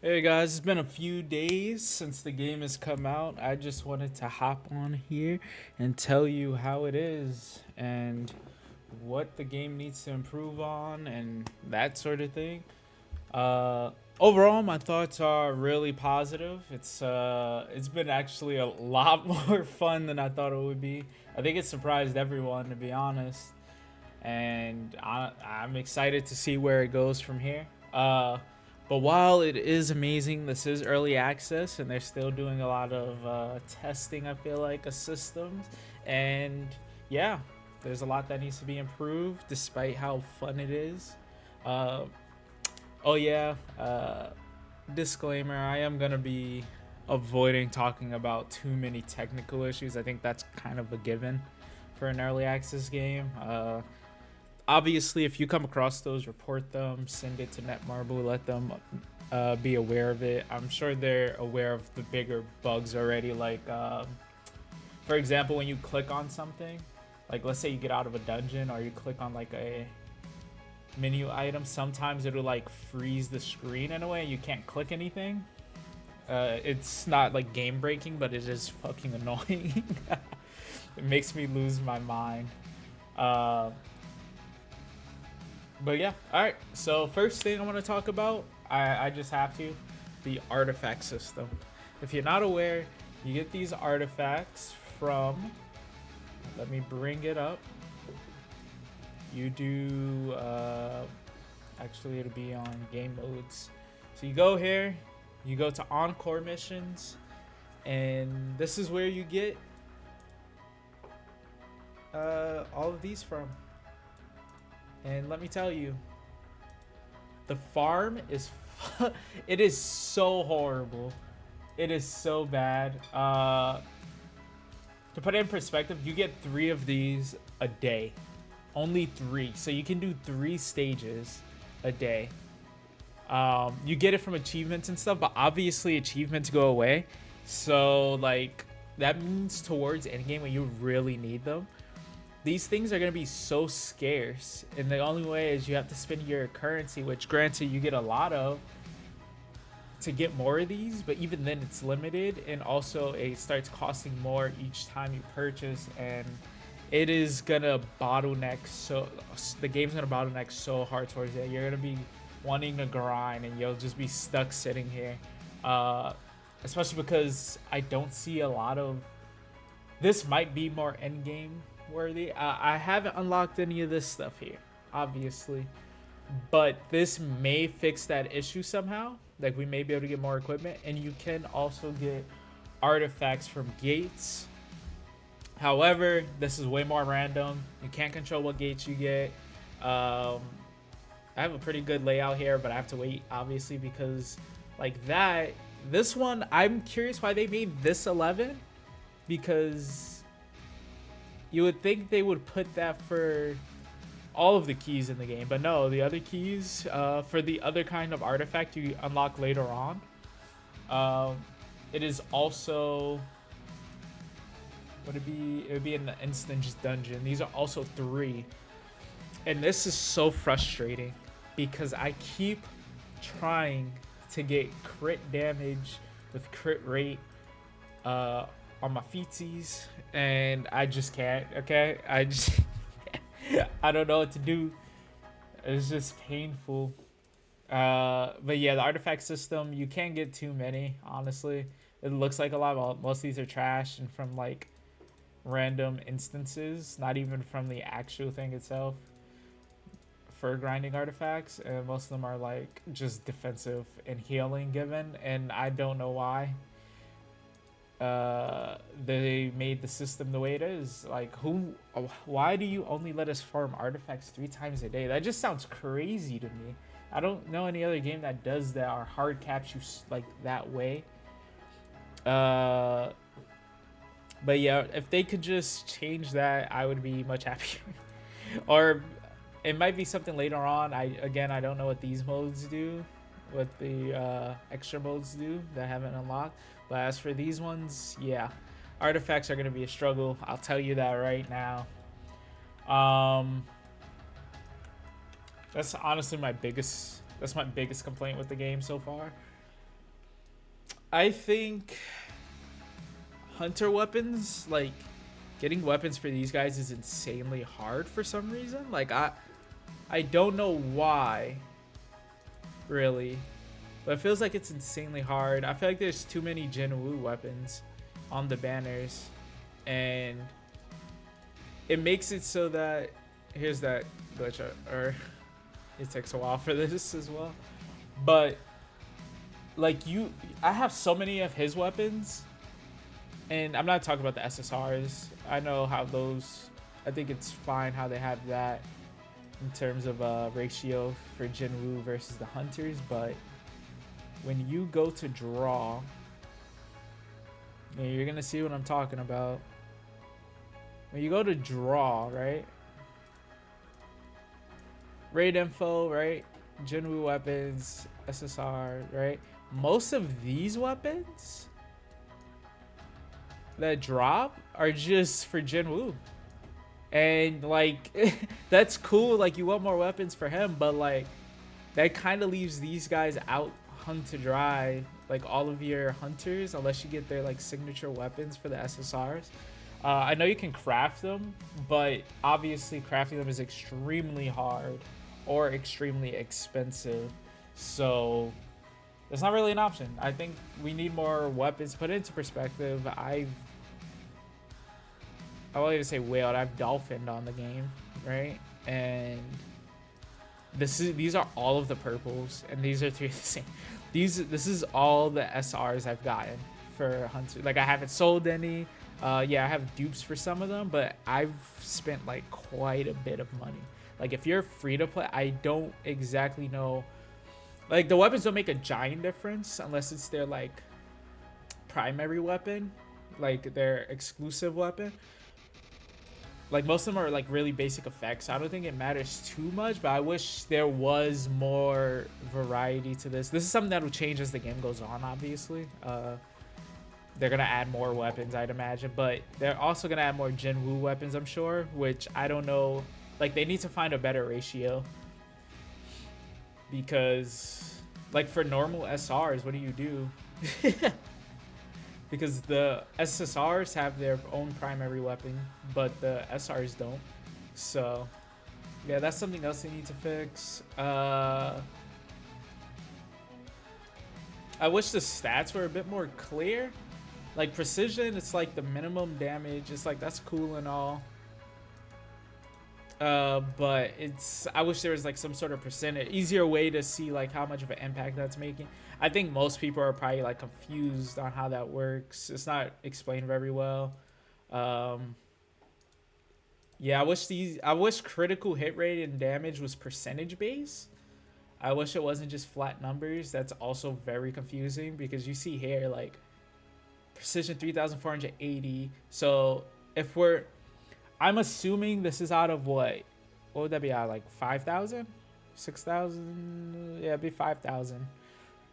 Hey guys, it's been a few days since the game has come out. I just wanted to hop on here and tell you how it is and what the game needs to improve on and that sort of thing. Uh, Overall, my thoughts are really positive. It's been actually a lot more fun than I thought it would be. I think it surprised everyone, to be honest, and I'm excited to see where it goes from here. But while it is amazing, this is early access, and they're still doing a lot of testing. I feel like a systems, and yeah, there's a lot that needs to be improved, despite how fun it is. Uh, oh yeah, disclaimer: I am gonna be avoiding talking about too many technical issues. I think that's kind of a given for an early access game. Obviously, if you come across those, report them, send it to Netmarble, let them be aware of it. I'm sure they're aware of the bigger bugs already. Like, for example, when you click on something, like let's say you get out of a dungeon or you click on like a menu item, sometimes it'll like freeze the screen in a way and you can't click anything. It's not like game breaking, but it is fucking annoying. It makes me lose my mind. Uh, But yeah, all right. So first thing I want to talk about, I just have to, the artifact system. If you're not aware, you get these artifacts from. Let me bring it up. You do. Actually, it'll be on game modes. So you go here, you go to encore missions, and this is where you get all of these from. And let me tell you, the farm is it is so horrible. It is so bad. To put it in perspective, you get 3 of these a day. Only 3. So you can do 3 stages a day. You get it from achievements and stuff, but obviously achievements go away. So like that means towards endgame when you really need them, these things are going to be so scarce, and the only way is you have to spend your currency, which granted you get a lot of, to get more of these, but even then it's limited, and also it starts costing more each time you purchase, and it is gonna bottleneck. So the game's gonna bottleneck so hard towards that. You're gonna be wanting to grind and you'll just be stuck sitting here, uh especially because I don't see a lot of this. Might be more end game worthy. I haven't unlocked any of this stuff here, obviously, but this may fix that issue somehow. Like we may be able to get more equipment, and you can also get artifacts from gates. However, this is way more random. You can't control what gates you get. I have a pretty good layout here, but I have to wait, obviously, because like that. This one, I'm curious why they made this 11, because you would think they would put that for all of the keys in the game, but no, the other keys for the other kind of artifact you unlock later on. Um, it is also would it be? It would be in the instance dungeon. These are also 3, and this is so frustrating because I keep trying to get crit damage with crit rate uh, on my feetsies, and I just can't. Okay, I just I don't know what to do. It's just painful. But yeah, the artifact system, you can't get too many. Honestly, it looks like a lot. Well, most of these are trash and from like random instances, not even from the actual thing itself. For grinding artifacts, and most of them are like just defensive and healing given, and I don't know why they made the system the way it is. Like, why do you only let us farm artifacts 3 times a day? That just sounds crazy to me. I don't know any other game that does that or hard caps you like that way. uh but yeah, if they could just change that, I would be much happier. Or it might be something later on. I don't know what these modes do, what the extra modes do that I haven't unlocked. But as for these ones, yeah, artifacts are gonna be a struggle. I'll tell you that right now. Um, that's honestly my biggest. That's my biggest complaint with the game so far. I think hunter weapons, like getting weapons for these guys is insanely hard for some reason. Like I don't know why, really, but it feels like it's insanely hard. I feel like there's too many Jinwoo weapons on the banners, and it makes it so that here's that glitch, or it takes a while for this as well. But like I have so many of his weapons, and I'm not talking about the SSRs. I know how those. I think it's fine how they have that in terms of ratio for Jinwoo versus the hunters, but when you go to draw, you're gonna see what I'm talking about. When you go to draw, right? Raid info, right? Jinwoo weapons, SSR, right? Most of these weapons that drop are just for Jinwoo. And like that's cool, like you want more weapons for him, but like that kind of leaves these guys out hung to dry, like all of your hunters, unless you get their like signature weapons for the SSRs. I know you can craft them, but obviously crafting them is extremely hard or extremely expensive, so it's not really an option. I think we need more weapons. Put it into perspective, I won't even say whaled, I've dolphined on the game, right? And these are all of the purples, and these are three of the same. This is all the SRs I've gotten for Hunter. Like I haven't sold any. Yeah, I have dupes for some of them, but I've spent like quite a bit of money. Like if you're free to play, I don't exactly know. Like the weapons don't make a giant difference unless it's their like primary weapon, like their exclusive weapon. Like most of them are like really basic effects, so I don't think it matters too much, but I wish there was more variety to this. This is something that will change as the game goes on, obviously. They're gonna add more weapons, I'd imagine, but they're also gonna add more Jinwoo weapons, I'm sure, which I don't know. Like they need to find a better ratio, because like for normal SRs, what do? Because the SSRs have their own primary weapon, but the SRs don't. So yeah, that's something else they need to fix. I wish the stats were a bit more clear. Like precision, it's like the minimum damage. It's like that's cool and all. But I wish there was like some sort of percentage, easier way to see like how much of an impact that's making. I think most people are probably like confused on how that works. It's not explained very well. Yeah, I wish critical hit rate and damage was percentage based. I wish it wasn't just flat numbers. That's also very confusing because you see here like precision 3,480. So if I'm assuming this is out of what would that be out, like 5,000, 6,000? Yeah, it'd be 5,000,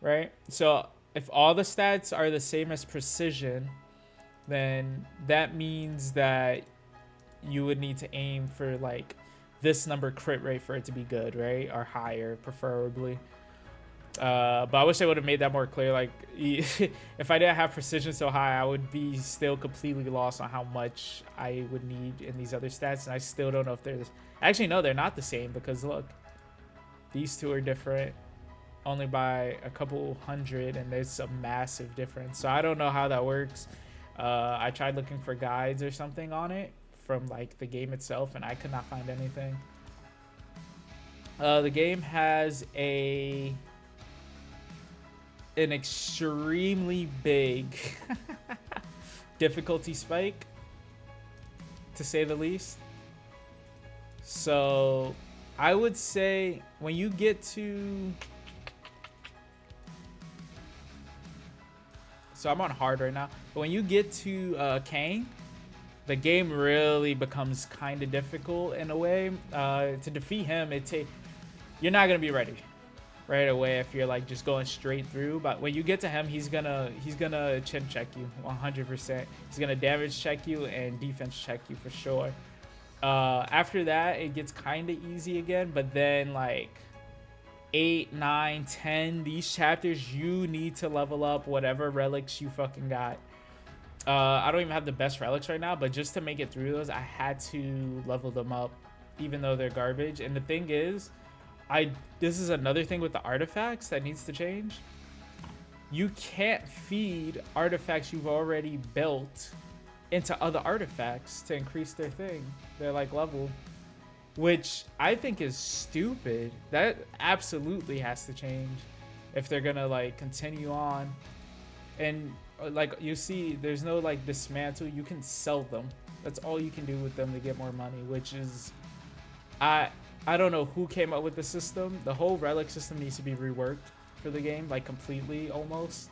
right? So if all the stats are the same as precision, then that means that you would need to aim for like this number crit rate for it to be good, right? Or higher, preferably. But I wish I would have made that more clear. Like if I didn't have precision so high, I would be still completely lost on how much I would need in these other stats, and I still don't know if they're actually no, they're not the same, because look, these two are different only by a couple hundred, and there's a massive difference. So I don't know how that works. I tried looking for guides or something on it from like the game itself, and I could not find anything. The game has an extremely big difficulty spike, to say the least. So I would say when you get to, so I'm on hard right now, but when you get to Kang, the game really becomes kind of difficult in a way. To defeat him, you're not gonna be ready right away if you're like just going straight through, but when you get to him, he's gonna chin check you 100%. He's gonna damage check you and defense check you for sure. After that, it gets kind of easy again, but then like 8, 9, 10, these chapters, you need to level up whatever relics you fucking got. I don't even have the best relics right now, but just to make it through those, I had to level them up, even though they're garbage. And the thing is, this is another thing with the artifacts that needs to change. You can't feed artifacts you've already built into other artifacts to increase their thing, their like level, which I think is stupid. That absolutely has to change if they're gonna like continue on. And like you see, there's no like dismantle. You can sell them. That's all you can do with them to get more money, which is, I don't know who came up with the system. The whole relic system needs to be reworked for the game, like completely almost.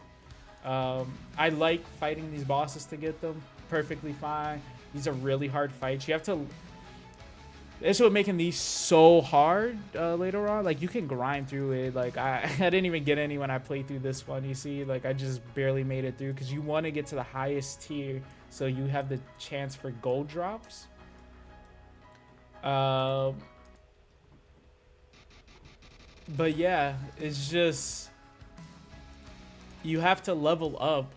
I like fighting these bosses to get them perfectly fine. These are really hard fights. You have to. This what making these so hard later on. Like you can grind through it. Like I didn't even get any when I played through this one. You see, like I just barely made it through because you want to get to the highest tier so you have the chance for gold drops. But yeah, it's just you have to level up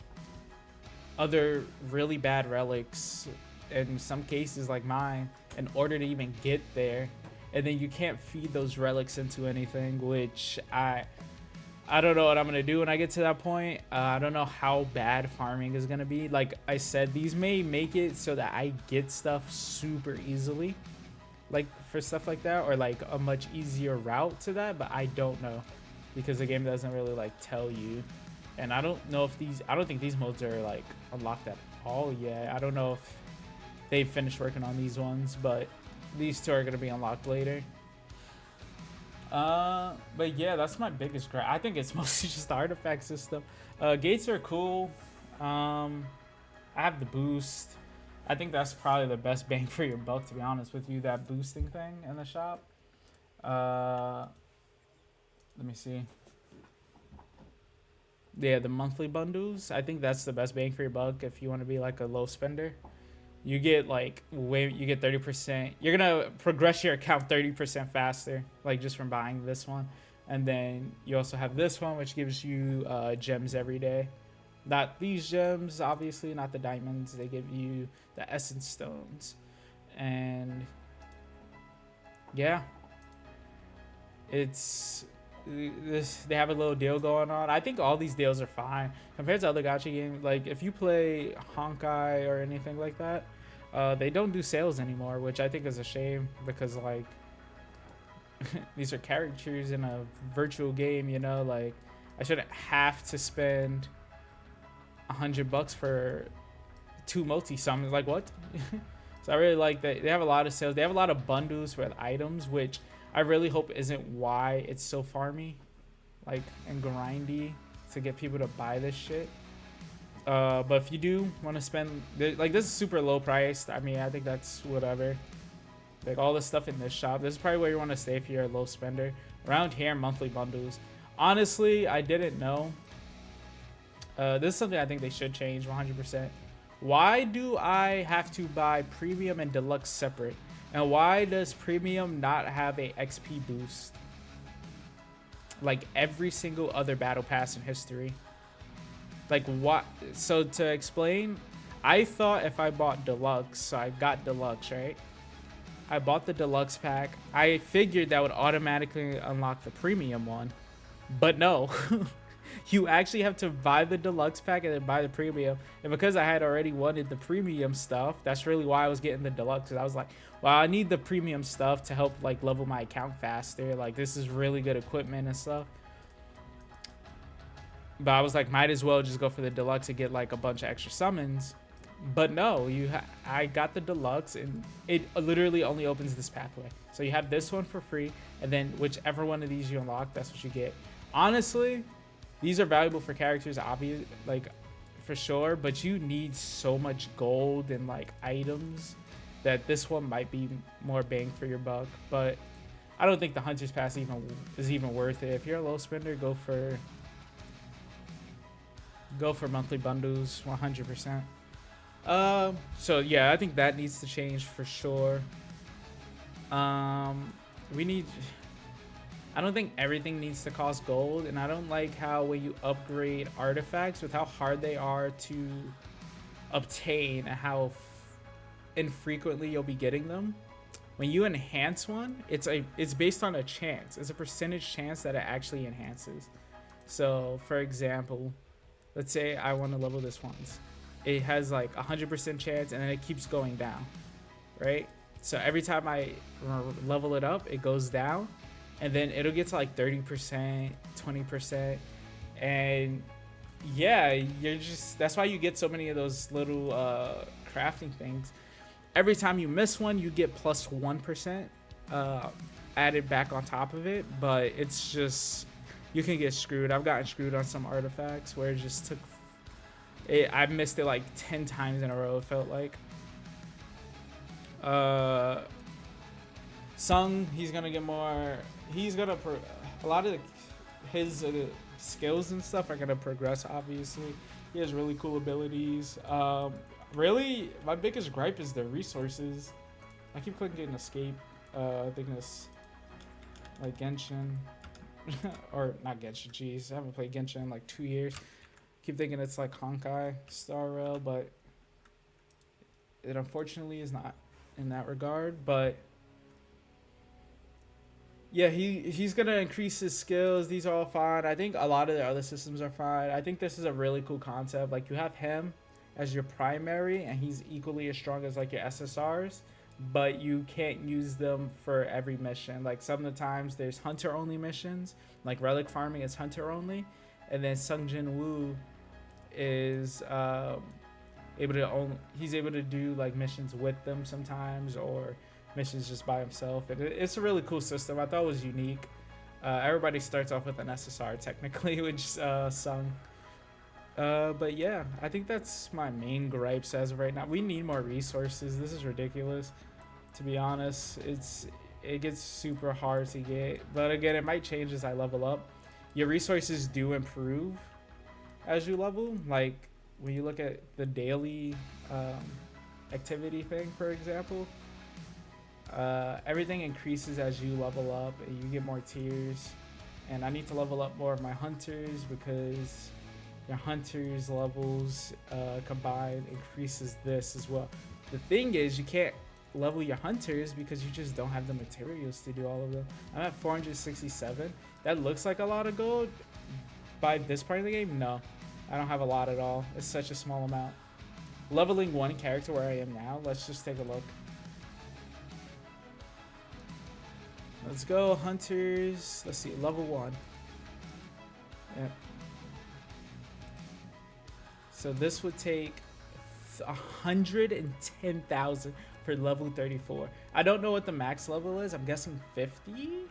other really bad relics in some cases like mine in order to even get there, and then you can't feed those relics into anything, which I don't know what I'm gonna do when I get to that point. I don't know how bad farming is gonna be. Like I said, these may make it so that I get stuff super easily, like for stuff like that, or like a much easier route to that, but I don't know because the game doesn't really like tell you. And I don't know if I don't think these modes are like unlocked at all yet. I don't know if they've finished working on these ones, but these two are going to be unlocked later. But yeah, that's my biggest gripe. I think it's mostly just the artifact system. Gates are cool. I have the boost. I think that's probably the best bang for your buck, to be honest with you, that boosting thing in the shop. Let me see. Yeah, the monthly bundles. I think that's the best bang for your buck if you want to be like a low spender. You get like you get 30%. You're gonna progress your account 30% faster, like just from buying this one. And then you also have this one, which gives you gems every day. Not these gems, obviously, not the diamonds. They give you the essence stones. And yeah, it's they have a little deal going on. I think all these deals are fine compared to other gacha games. Like if you play Honkai or anything like that, they don't do sales anymore, which I think is a shame because like these are characters in a virtual game, you know. Like I shouldn't have to spend $100 for 2 multi summons. Like what? So I really like that they have a lot of sales. They have a lot of bundles with items, which I really hope isn't why it's so farmy, like, and grindy to get people to buy this shit. But if you do want to spend, like, this is super low priced. I mean, I think that's whatever. Like, all the stuff in this shop, this is probably where you want to stay if you're a low spender. Around here, monthly bundles. Honestly, I didn't know. This is something I think they should change 100%. Why do I have to buy premium and deluxe separate? And why does premium not have a XP boost like every single other battle pass in history? Like what? So to explain, I thought if I bought deluxe, so I got deluxe, right? I bought the deluxe pack. I figured that would automatically unlock the premium one, but no. You actually have to buy the deluxe pack and then buy the premium. And because I had already wanted the premium stuff, that's really why I was getting the deluxe. Because I was like, well, I need the premium stuff to help like level my account faster. Like this is really good equipment and stuff. But I was like, might as well just go for the deluxe and get like a bunch of extra summons. But no, I got the deluxe and it literally only opens this pathway. So you have this one for free, and then whichever one of these you unlock, that's what you get. Honestly, these are valuable for characters, obvious, like for sure, but you need so much gold and like items that this one might be more bang for your buck. But I don't think the Hunter's Pass is even worth it. If you're a low spender, go for monthly bundles 100%. So yeah, I think that needs to change for sure. We need I don't think everything needs to cost gold, and I don't like how when you upgrade artifacts with how hard they are to obtain and how infrequently you'll be getting them. When you enhance one, it's based on a chance. It's a percentage chance that it actually enhances. So, for example, let's say I want to level this once. It has like 100% chance, and then it keeps going down, right? So every time I level it up, it goes down, and then it'll get to like 30%, 20%, and yeah, you're just that's why you get so many of those little crafting things. Every time you miss one, you get plus 1% added back on top of it, but it's just you can get screwed. I've gotten screwed on some artifacts where it just took I missed it like 10 times in a row, it felt like. Sung, he's gonna get more. He's gonna a lot of his skills and stuff are gonna progress. Obviously, he has really cool abilities. Really, my biggest gripe is the resources. I keep clicking escape. I think it's like Genshin, or not Genshin. Jeez, I haven't played Genshin in like 2 years. Keep thinking it's like Honkai Star Rail, but it unfortunately is not in that regard. But yeah, he's gonna increase his skills. These are all fine. I think a lot of the other systems are fine. I think this is a really cool concept. Like you have him as your primary, and he's equally as strong as like your SSRs, but you can't use them for every mission. Like some of the times there's hunter only missions, like relic farming is hunter only, and then Sung Jin Woo is he's able to do like missions with them sometimes, or missions just by himself. And it's a really cool system. I thought it was unique. Everybody starts off with an SSR technically, which Sung. But yeah, I think that's my main gripes as of right now. We need more resources. This is ridiculous, to be honest. It gets super hard to get, but again, it might change as I level up. Your resources do improve as you level. Like when you look at the daily activity thing, for example, everything increases as you level up and you get more tiers. And I need to level up more of my hunters because your hunters levels combined increases this as well. The thing is, you can't level your hunters because you just don't have the materials to do all of them. I'm at 467. That looks like a lot of gold. By this part of the game, no, I don't have a lot at all. It's such a small amount. Leveling one character where I am now, let's just take a look. Let's go hunters. Let's see, level 1. Yep. So this would take 110,000 for level 34. I don't know what the max level is. I'm guessing 50,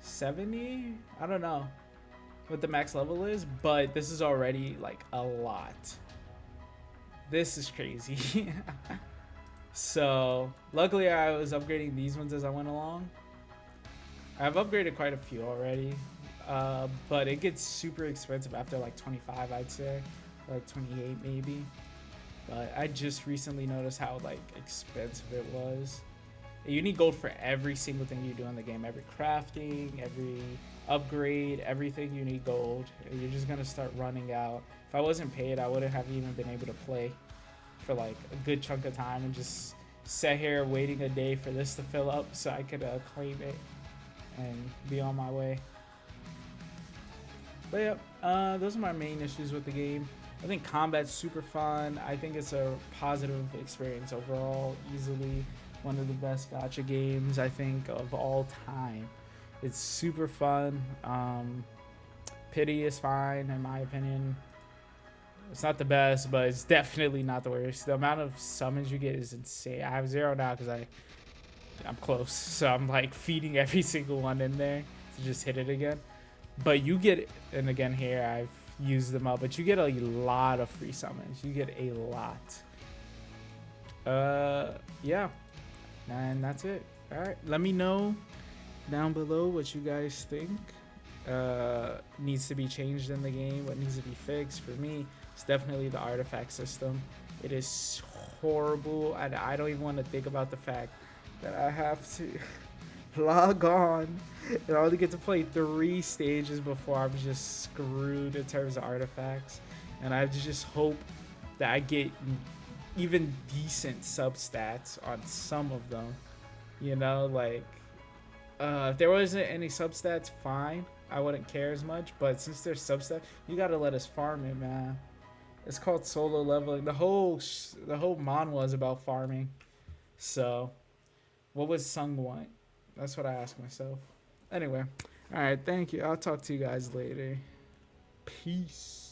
70. I don't know what the max level is, but this is already like a lot. This is crazy. So luckily I was upgrading these ones as I went along. I've upgraded quite a few already, but it gets super expensive after like 25, I'd say. Like 28 maybe. But I just recently noticed how like expensive it was. You need gold for every single thing you do in the game. Every crafting, every upgrade, everything you need gold. You're just gonna start running out. If I wasn't paid, I wouldn't have even been able to play for like a good chunk of time and just sat here waiting a day for this to fill up so I could claim it and be on my way. But yeah, those are my main issues with the game. I think combat's super fun. I think it's a positive experience overall. Easily one of the best gacha games I think of all time. It's super fun. Pity is fine in my opinion. It's not the best, but it's definitely not the worst. The amount of summons you get is insane. I have 0 now because I'm close, so I'm like feeding every single one in there to just hit it again. But you get, and again here I've used them up, but you get a lot of free summons. You get a lot. Yeah, and that's it. All right, let me know down below what you guys think needs to be changed in the game, what needs to be fixed. For me, it's definitely the artifact system. It is horrible, and I don't even want to think about the fact that I have to log on, and I only get to play 3 stages before I'm just screwed in terms of artifacts. And I just hope that I get even decent substats on some of them. You know, like if there wasn't any substats, fine. I wouldn't care as much. But since there's substats, you gotta let us farm it, man. It's called solo leveling. The whole manhwa is about farming. So, what was Sung want? That's what I ask myself. Anyway, all right. Thank you. I'll talk to you guys later. Peace.